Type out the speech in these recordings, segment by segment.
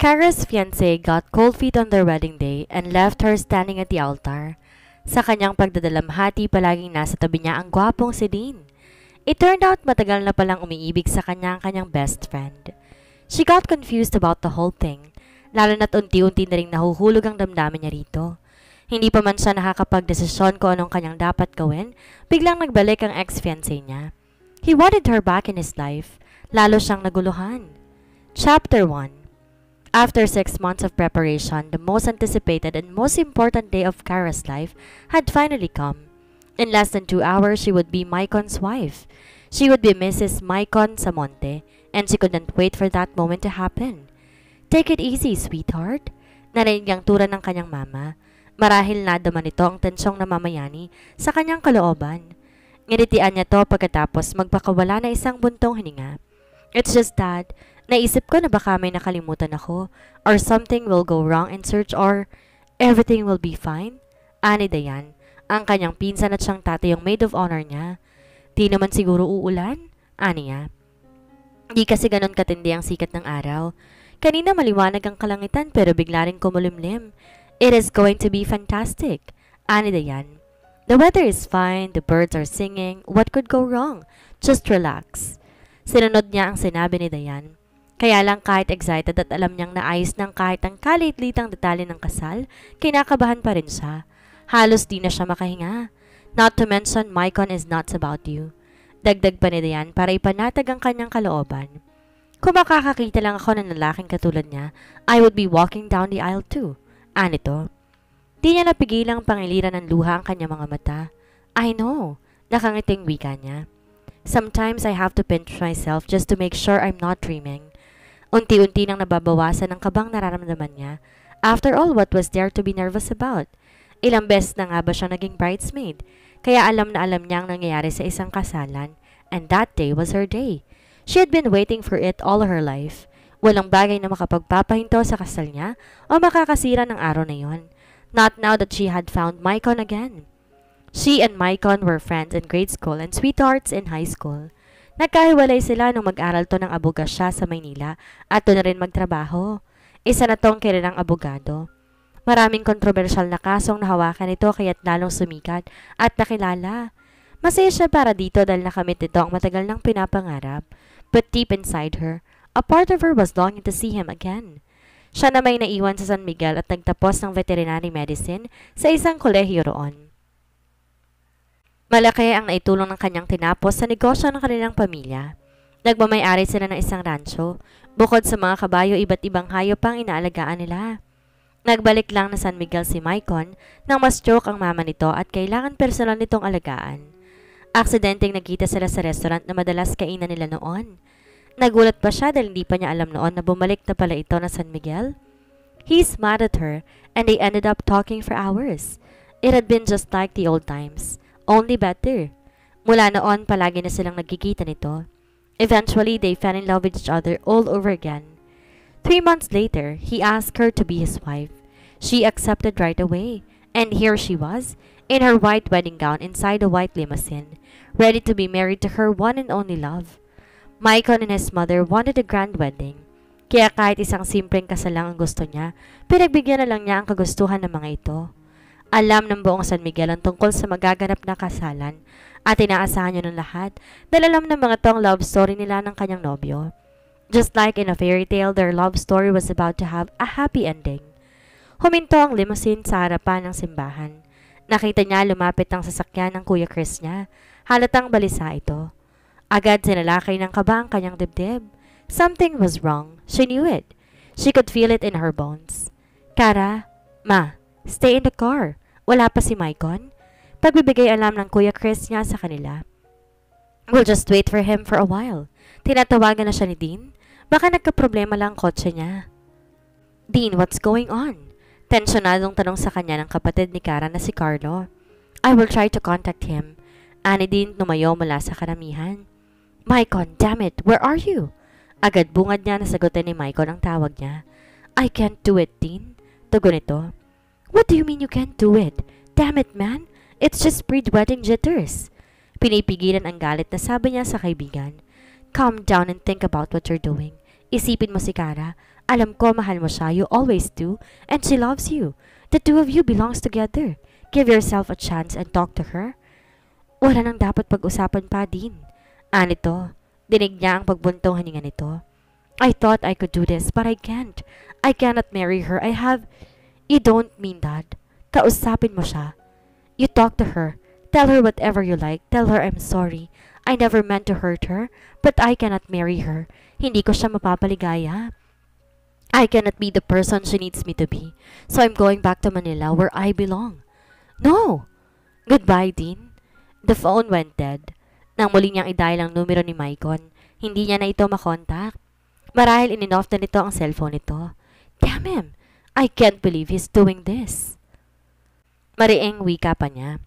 Kara's fiancé got cold feet on their wedding day and left her standing at the altar. Sa kanyang pagdadalamhati, palaging nasa tabi niya ang gwapong si Dean. It turned out matagal na palang umiibig sa kanya ang kanyang best friend. She got confused about the whole thing, lalo na't unti-unti na ring nahuhulog ang damdamin niya rito. Hindi pa man siya nakakapagdesisyon kung anong kanyang dapat gawin, biglang nagbalik ang ex-fiancé niya. He wanted her back in his life, lalo siyang naguluhan. Chapter 1. After 6 months of preparation, the most anticipated and most important day of Kara's life had finally come. In less than 2 hours, she would be Maicon's wife. She would be Mrs. Maicon Samonte, and she couldn't wait for that moment to happen. Take it easy, sweetheart. Narinig ang tura ng kanyang mama. Marahil nadama nito ang tensyong namamayani sa kanyang kalooban. Ngiritian niya to pagkatapos magpakawala na isang buntong hininga. It's just that, naisip ko na baka may nakalimutan ako, or something will go wrong in search, or everything will be fine. Ani Dayan, ang kanyang pinsan at siyang tatay yung maid of honor niya. Di naman siguro uulan? Ani niya. Di kasi ganon katindi ang sikat ng araw. Kanina maliwanag ang kalangitan pero bigla rin kumulimlim. It is going to be fantastic. Ani Dayan. The weather is fine, the birds are singing. What could go wrong? Just relax. Sinunod niya ang sinabi ni Dayan. Kaya lang kahit excited at alam niyang naayos ng kahit ang kalit-litang detalye ng kasal, kinakabahan pa rin siya. Halos di na siya makahinga. Not to mention, Maicon is nuts about you. Dagdag pa ni Dayan para ipanatag ang kanyang kalooban. Kung makakakita lang ako ng lalaking katulad niya, I would be walking down the aisle too. Anito. Di niya napigilang pangiliran ng luha ang kanyang mga mata. I know, nakangiting wika niya. Sometimes I have to pinch myself just to make sure I'm not dreaming. Unti-unti nang nababawasan ang kabang nararamdaman niya. After all, what was there to be nervous about? Ilang beses na nga ba siya naging bridesmaid? Kaya alam na alam niya ang nangyayari sa isang kasalan. And that day was her day. She had been waiting for it all her life. Walang bagay na makapagpapahinto sa kasal niya o makakasira ng araw na yon. Not now that she had found Maicon again. She and Maicon were friends in grade school and sweethearts in high school. Nagkahiwalay sila nung mag-aral to ng abogasya sa Maynila at doon na rin magtrabaho. Isa na tong kilalang abogado. Maraming kontrobersyal na kasong nahawakan ito kaya't lalong sumikat at nakilala. Masaya siya para dito dahil nakamit nito ang matagal nang pinapangarap. But deep inside her, a part of her was longing to see him again. Siya na may naiwan sa San Miguel at nagtapos ng veterinary medicine sa isang kolehiyo roon. Malaki ang naitulong ng kanyang tinapos sa negosyo ng kanilang pamilya. Nagmamay-ari sila ng isang rancho. Bukod sa mga kabayo, iba't ibang hayop pang inaalagaan nila. Nagbalik lang na San Miguel si Maicon nang ma-stroke ang mama nito at kailangan personal nitong alagaan. Aksidenteng nagkita sila sa restaurant na madalas kainan nila noon. Nagulat pa siya dahil hindi pa niya alam noon na bumalik na pala ito na San Miguel. He smiled at her and they ended up talking for hours. It had been just like the old times. Only better. Mula noon, palagi na silang nagkikita nito. Eventually, they fell in love with each other all over again. 3 months later, he asked her to be his wife. She accepted right away, and here she was, in her white wedding gown inside a white limousine, ready to be married to her one and only love. Maicon and his mother wanted a grand wedding. Kaya kahit isang simpleng kasal lang ang gusto niya, pinagbigyan na lang niya ang kagustuhan ng mga ito. Alam ng buong San Miguel ang tungkol sa magaganap na kasalan at inaasahan niyo ng lahat dahil alam ng mga tong love story nila ng kanyang nobyo. Just like in a fairy tale, their love story was about to have a happy ending. Huminto ang limousine sa harapan ng simbahan. Nakita niya lumapit ang sasakyan ng Kuya Chris niya. Halatang balisa ito. Agad sinalakay ng kaba ang kanyang dibdib. Something was wrong. She knew it. She could feel it in her bones. Kara, Ma, stay in the car. Wala pa si Maicon? Pagbibigay alam ng Kuya Chris niya sa kanila. We'll just wait for him for a while. Tinatawagan na siya ni Dean. Baka nagka-problema lang ang kotse niya. Dean, what's going on? Tensyonadong tanong sa kanya ng kapatid ni Kara na si Carlo. I will try to contact him. Ani Dean tumayo mula sa karamihan. Maicon, damn it, where are you? Agad bungad niya na sagutin ni Maicon ang tawag niya. I can't do it, Dean. Tugon ito. What do you mean you can't do it? Damn it, man. It's just pre-wedding jitters. Pinipigilan ang galit na sabi niya sa kaibigan. Calm down and think about what you're doing. Isipin mo si Kara. Alam ko mahal mo siya, you always do, and she loves you. The two of you belongs together. Give yourself a chance and talk to her. Wala nang dapat pag-usapan pa, Dean. Anito, dinig niya ang pagbuntong hininga nito. I thought I could do this, but I can't. I cannot marry her. You don't mean that. Kausapin mo siya. You talk to her. Tell her whatever you like. Tell her I'm sorry. I never meant to hurt her, but I cannot marry her. Hindi ko siya mapapaligaya. I cannot be the person she needs me to be. So I'm going back to Manila where I belong. No! Goodbye, Dean. The phone went dead. Nang muli niyang i-dial ang numero ni Maicon, hindi niya na ito makontak. Marahil in-off na nito ang cellphone nito. Damn him! I can't believe he's doing this. Mariing wika pa niya.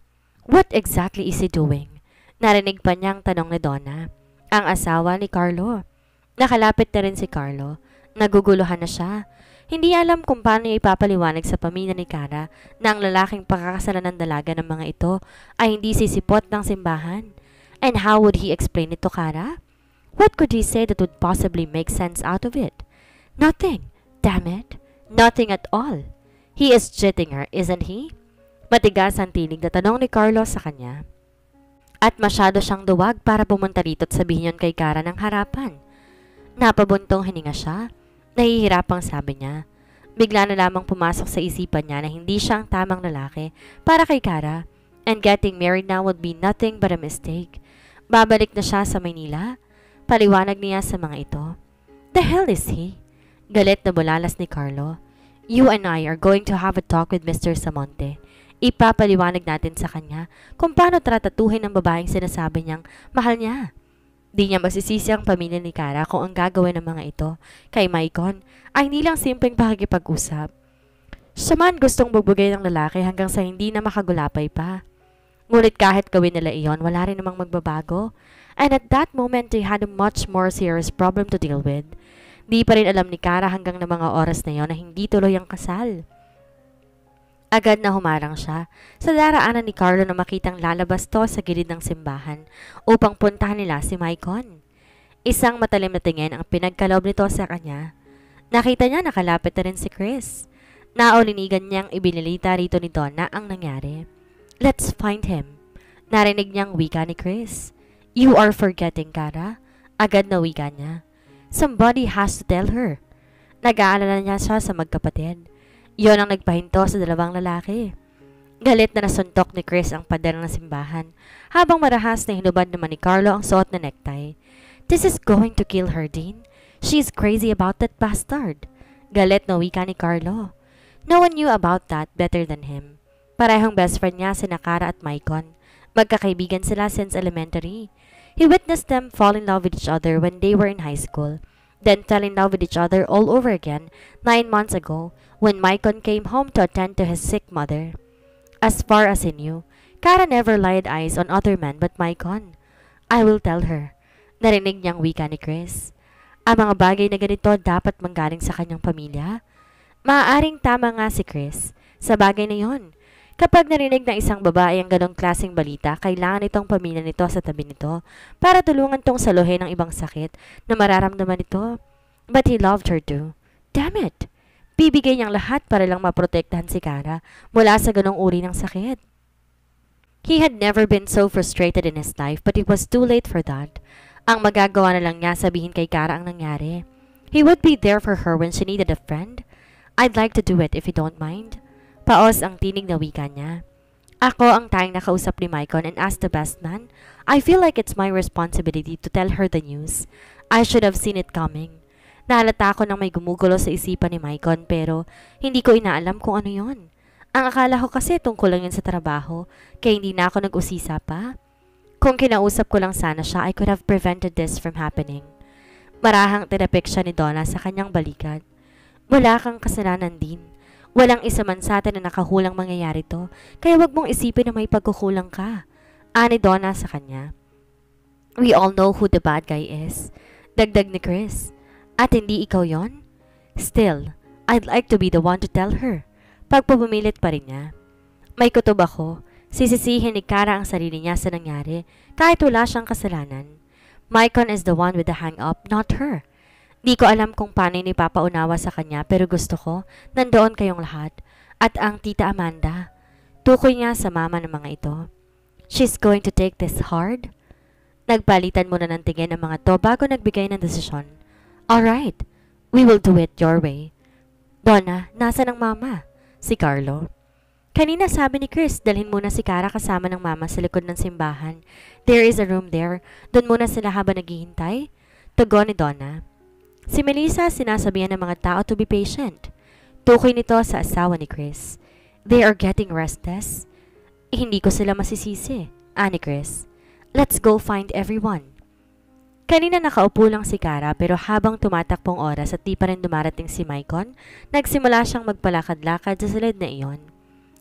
What exactly is he doing? Narinig pa niyang tanong ni Donna, ang asawa ni Carlo. Nakalapit na rin si Carlo. Naguguluhan na siya. Hindi alam kung paano niya ipapaliwanag sa pamilya ni Kara na ang lalaking pakakasalan ng dalaga ng mga ito ay hindi sisipot ng simbahan. And how would he explain it to Kara? What could he say that would possibly make sense out of it? Nothing. Damn it. Nothing at all. He is cheating her, isn't he? Matigas ang tinig na tanong ni Carlos sa kanya. At masyado siyang duwag para pumunta rito at sabihin yun kay Kara ng harapan. Napabuntong hininga siya. Nahihirapang sabi niya. Bigla na lamang pumasok sa isipan niya na hindi siya ang tamang lalaki para kay Kara. And getting married now would be nothing but a mistake. Babalik na siya sa Maynila. Paliwanag niya sa mga ito. The hell is he? Galit na bulalas ni Carlo. You and I are going to have a talk with Mr. Samonte. Ipapaliwanag natin sa kanya kung paano tratatuhin ng babaeng sinasabi niyang mahal niya. Di niya masisisi ang pamilya ni Kara kung ang gagawin ng mga ito kay Maicon ay hindi lang simpleng pakikipag-usap. Siya man gustong bugbugay ng lalaki hanggang sa hindi na makagulapay pa. Ngunit kahit gawin nila iyon, wala rin namang magbabago. And at that moment, they had a much more serious problem to deal with. Di pa rin alam ni Kara hanggang na mga oras na iyon na hindi tuloy ang kasal. Agad na humarang siya sa daraanan ni Carlo na makitang lalabas to sa gilid ng simbahan upang puntahan nila si Maicon. Isang matalim na tingin ang pinagkaloob nito sa kanya. Nakita niya nakalapit na rin si Chris. Naulinigan niyang ibinilita rito ni Donna ang nangyari. Let's find him. Narinig niyang wika ni Chris. You are forgetting, Kara. Agad na wika niya. Somebody has to tell her. Nag-aalala niya siya sa magkapatid. Yon ang nagpahinto sa dalawang lalaki. Galit na nasuntok ni Chris ang pader ng simbahan, habang marahas na hinubad naman ni Carlo ang suot na necktie. This is going to kill her, Dean. She's crazy about that bastard. Galit na wika ni Carlo. No one knew about that better than him. Parehong best friend niya si Kara at Maicon. Magkakaibigan sila since elementary. He witnessed them fall in love with each other when they were in high school, then fell in love with each other all over again 9 months ago when Maicon came home to attend to his sick mother. As far as he knew, Kara never laid eyes on other men but Maicon. I will tell her. Narinig niyang wika ni Chris. Ang mga bagay na ganito dapat manggaling sa kanyang pamilya. Maaaring tama nga si Chris sa bagay na yon. Kapag narinig ng isang babae ang ganong klaseng balita, kailangan itong pamilya nito sa tabi nito para tulungan tong saluhin ng ibang sakit na mararamdaman nito. But he loved her too. Damn it! Bibigay niyang lahat para lang maprotektahan si Kara mula sa ganong uri ng sakit. He had never been so frustrated in his life, but it was too late for that. Ang magagawa na lang niya sabihin kay Kara ang nangyari. He would be there for her when she needed a friend. I'd like to do it if you don't mind. Paos ang tinig na wika niya. Ako ang tayong nakausap ni Maicon and as the best man, I feel like it's my responsibility to tell her the news. I should have seen it coming. Nahalata ko nang may gumugulo sa isipan ni Maicon pero hindi ko inaalam kung ano yon. Ang akala ko kasi tungkol lang yun sa trabaho, kaya hindi na ako nag-usisa pa. Kung kinausap ko lang sana siya, I could have prevented this from happening. Marahang tinapik siya ni Donna sa kanyang balikat. Wala kang kasalanan din. Walang isa man sa atin na nakahulang mangyayari to, kaya wag mong isipin na may pagkukulang ka. Ani Donna sa kanya. We all know who the bad guy is. Dagdag ni Chris. At hindi ikaw yon? Still, I'd like to be the one to tell her. Pagpapumilit pa rin niya. May kutob ako. Sisisihin ni Kara ang sarili niya sa nangyari kahit wala siyang kasalanan. Maicon is the one with the hang-up, not her. Di ko alam kung paano ipapaunawa sa kanya pero gusto ko, nandoon kayong lahat. At ang tita Amanda, tukoy niya sa mama ng mga ito. She's going to take this hard? Nagpalitan muna ng tingin ang mga to bago nagbigay ng desisyon. Alright, we will do it your way. Donna, nasa ng mama? Si Carlo. Kanina sabi ni Chris, dalhin muna si Cara kasama ng mama sa likod ng simbahan. There is a room there. Doon muna sila habang naghihintay. Tugon ni Donna. Si Melissa sinasabihan ng mga tao to be patient. Tukoy nito sa asawa ni Chris. They are getting restless. Hindi ko sila masisisi, ani Chris. Let's go find everyone. Kanina nakaupo lang si Cara pero habang tumatakbong oras at di pa rin dumarating si Maicon, nagsimula siyang magpalakad-lakad sa silid na iyon.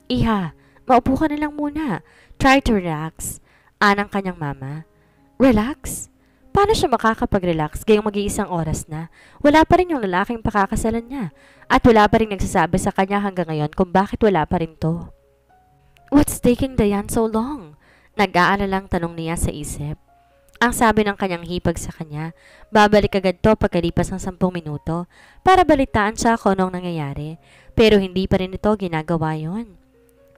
Iha, maupo ka na lang muna. Try to relax. Anang kanyang mama. Relax? Paano siya makakapag-relax gayong mag-iisang oras na? Wala pa rin yung lalaking pakakasalan niya. At wala pa rin nagsasabi sa kanya hanggang ngayon kung bakit wala pa rin to. What's taking Diane so long? Nag-aalalang tanong niya sa isip. Ang sabi ng kanyang hipag sa kanya, babalik agad to pagkalipas ng 10 minuto para balitaan siya kung anong nangyayari. Pero hindi pa rin ito ginagawa yon.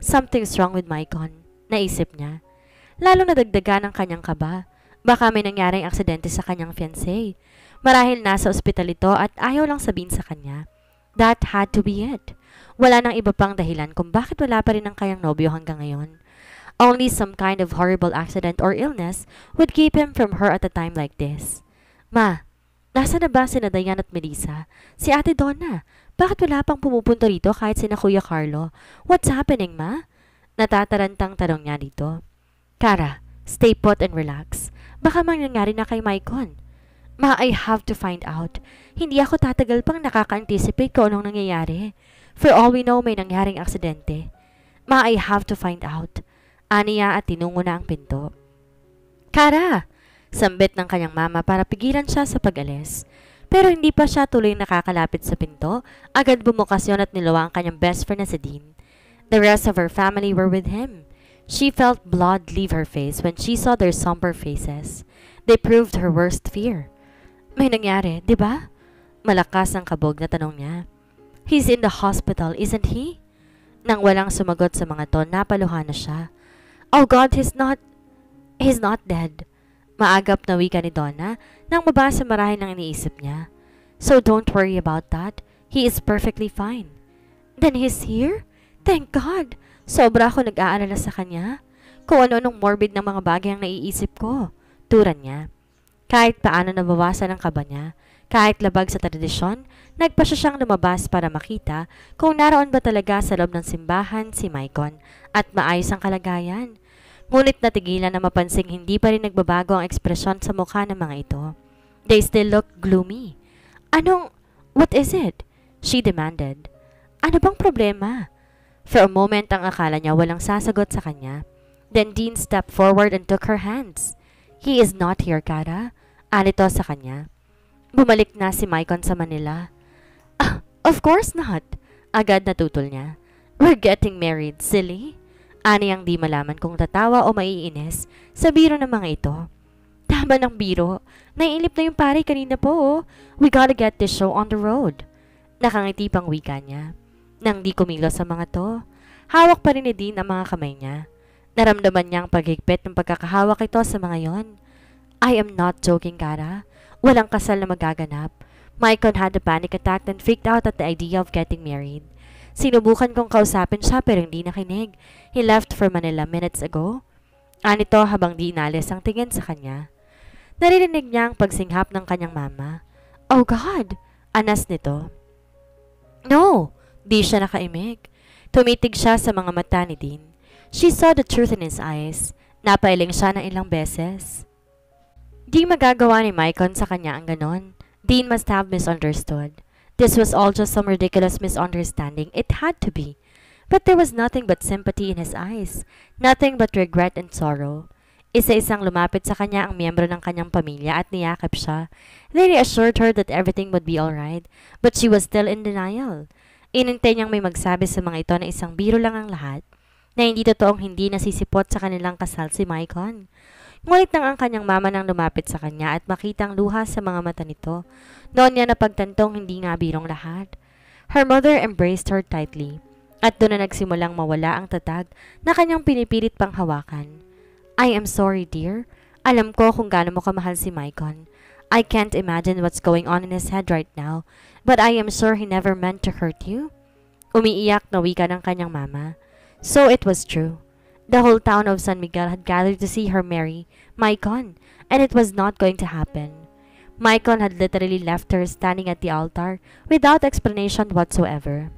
Something's wrong with Maicon, naisip niya. Lalo nadagdagan ang kanyang kaba. Baka may nangyaring aksidente sa kanyang fiancé. Marahil nasa ospital ito at ayaw lang sabihin sa kanya. That had to be it. Wala nang iba pang dahilan kung bakit wala pa rin ang kanyang nobyo hanggang ngayon. Only some kind of horrible accident or illness would keep him from her at a time like this. Ma, nasa na ba sina Diane at Melissa? Si Ate Donna, bakit wala pang pumupunta rito kahit sina Kuya Carlo? What's happening, Ma? Natatarantang tanong niya dito. Cara, stay put and relax. Baka mangyayari na kay Maicon. Ma, I have to find out. Hindi ako tatagal pang nakaka-anticipate kung anong nangyayari. For all we know, may nangyaring aksidente. Ma, I have to find out. Aniya at tinungo na ang pinto. Cara! Sambit ng kanyang mama para pigilan siya sa pag-alis. Pero hindi pa siya tuloy nakakalapit sa pinto, agad bumukas yun at nilawa ang kanyang best friend na si Dean. The rest of her family were with him. She felt blood leave her face when she saw their somber faces. They proved her worst fear. May nangyari, di ba? Malakas ang kabog na tanong niya. He's in the hospital, isn't he? Nang walang sumagot sa mga to, napaluhan na siya. Oh God, he's not dead. Maagap na wika ni Donna nang mabasa marahil ng iniisip niya. So don't worry about that. He is perfectly fine. Then he's here? Thank God! Sobra ako nag-aalala sa kanya. Kung ano-anong morbid na mga bagay ang naiisip ko. Turan niya. Kahit paano nabawasan ang kaba niya, kahit labag sa tradisyon, nagpasya siyang lumabas para makita kung naroon ba talaga sa loob ng simbahan si Maicon at maayos ang kalagayan. Ngunit natigilan na mapansing hindi pa rin nagbabago ang ekspresyon sa mukha ng mga ito. They still look gloomy. What is it? She demanded. Ano bang problema? For a moment ang akala niya walang sasagot sa kanya. Then Dean stepped forward and took her hands. He is not here, Cara. Anito sa kanya. Bumalik na si Maicon sa Manila. Of course not. Agad natutol niya. We're getting married, silly. Ani ang di malaman kung tatawa o maiinis sa biro ng mga ito. Tama ng biro. Naiinip na yung pare kanina po, oh. We gotta get this show on the road. Nakangiti pang wika niya. Nang di kumilos sa mga to, hawak pa rin ni Dean ang mga kamay niya. Naramdaman niya ang paghigpit ng pagkakahawak ito sa mga yon. I am not joking, Cara. Walang kasal na magaganap. Maicon had a panic attack and freaked out at the idea of getting married. Sinubukan kong kausapin siya pero hindi nakinig. He left for Manila minutes ago. Anito habang di inalis ang tingin sa kanya. Naririnig niya ang pagsinghap ng kanyang mama. Oh God! Anas nito. No! Di siya nakaimik. Tumitig siya sa mga mata ni Dean. She saw the truth in his eyes. Napailing siya ng ilang beses. Di magagawa ni Maicon sa kanya ang ganon. Dean must have misunderstood. This was all just some ridiculous misunderstanding. It had to be. But there was nothing but sympathy in his eyes. Nothing but regret and sorrow. Isa-isang lumapit sa kanya ang miyembro ng kanyang pamilya at niyakap siya. They reassured her that everything would be alright, but she was still in denial. Inintay niyang may magsabi sa mga ito na isang biro lang ang lahat, na hindi totoong hindi nasisipot sa kanilang kasal si Maicon. Ngunit nang ang kanyang mama nang lumapit sa kanya at makitang luha sa mga mata nito, noon niya napagtantong hindi nga birong lahat. Her mother embraced her tightly, at doon na nagsimulang mawala ang tatag na kanyang pinipilit pang hawakan. I am sorry, dear. Alam ko kung gaano mo kamahal si Maicon. I can't imagine what's going on in his head right now, but I am sure he never meant to hurt you. Umiiyak na wika ng kanyang mama. So it was true. The whole town of San Miguel had gathered to see her marry Maicon, and it was not going to happen. Maicon had literally left her standing at the altar without explanation whatsoever.